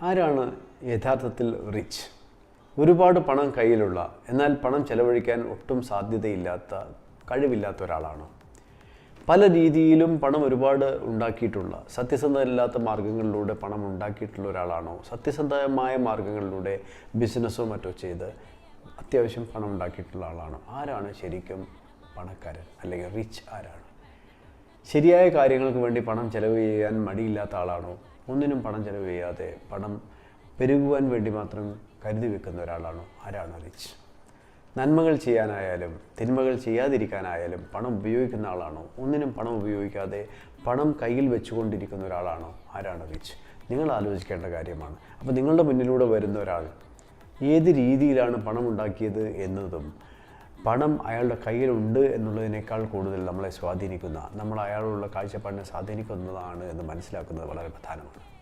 ആരാണ് യഥാർത്ഥത്തിൽ റിച്ച്? ഒരുപാട് പണം കയ്യിലുള്ള, എന്നാൽ പണം ചെലവഴിക്കാൻ ഒട്ടും സാധ്യതയില്ലാത്ത, കഴിവില്ലാത്ത ഒരാളാണോ? പല രീതിയിലും പണം ഒരുപാട് ഉണ്ടാക്കിയിട്ടുള്ള, സത്യസന്ധമല്ലാത്ത മാർഗങ്ങളിലൂടെ പണം ഉണ്ടാക്കിയിട്ടുള്ള ഒരാളാണോ? സത്യസന്ധമായ മാർഗങ്ങളിലൂടെ ബിസിനസ്സോ മറ്റോ ചെയ്ത് അത്യാവശ്യം പണം ഉണ്ടാക്കിയിട്ടുള്ള ആളാണോ? ആരാണ് ശരിക്കും പണക്കാരൻ അല്ലെങ്കിൽ റിച്ച്? ആരാണ്? ശരിയായ കാര്യങ്ങൾക്ക് വേണ്ടി പണം ചെലവ് ചെയ്യാൻ മടിയില്ലാത്ത ആളാണോ? ഒന്നിനും പണം ചെലവ് ചെയ്യാതെ പണം പെരുകുവാൻ വേണ്ടി മാത്രം കരുതി വെക്കുന്ന ഒരാളാണോ? ആരാണ് റിച്ച്? നന്മകൾ ചെയ്യാനായാലും തിന്മകൾ ചെയ്യാതിരിക്കാനായാലും പണം ഉപയോഗിക്കുന്ന ആളാണോ? ഒന്നിനും പണം ഉപയോഗിക്കാതെ പണം കയ്യിൽ വെച്ചുകൊണ്ടിരിക്കുന്ന ഒരാളാണോ? ആരാണ് റിച്ച്? നിങ്ങൾ ആലോചിക്കേണ്ട കാര്യമാണ്. അപ്പോൾ നിങ്ങളുടെ മുന്നിലൂടെ വരുന്ന ഒരാൾ ഏത് രീതിയിലാണ് പണം ഉണ്ടാക്കിയത് എന്നതും പണം അയാളുടെ കയ്യിലുണ്ട് എന്നുള്ളതിനേക്കാൾ കൂടുതൽ നമ്മളെ സ്വാധീനിക്കുന്ന, നമ്മൾ അയാളുള്ള കാഴ്ചപ്പാടിനെ സ്വാധീനിക്കുന്നതാണ് എന്ന് മനസ്സിലാക്കുന്നത് വളരെ പ്രധാനമാണ്.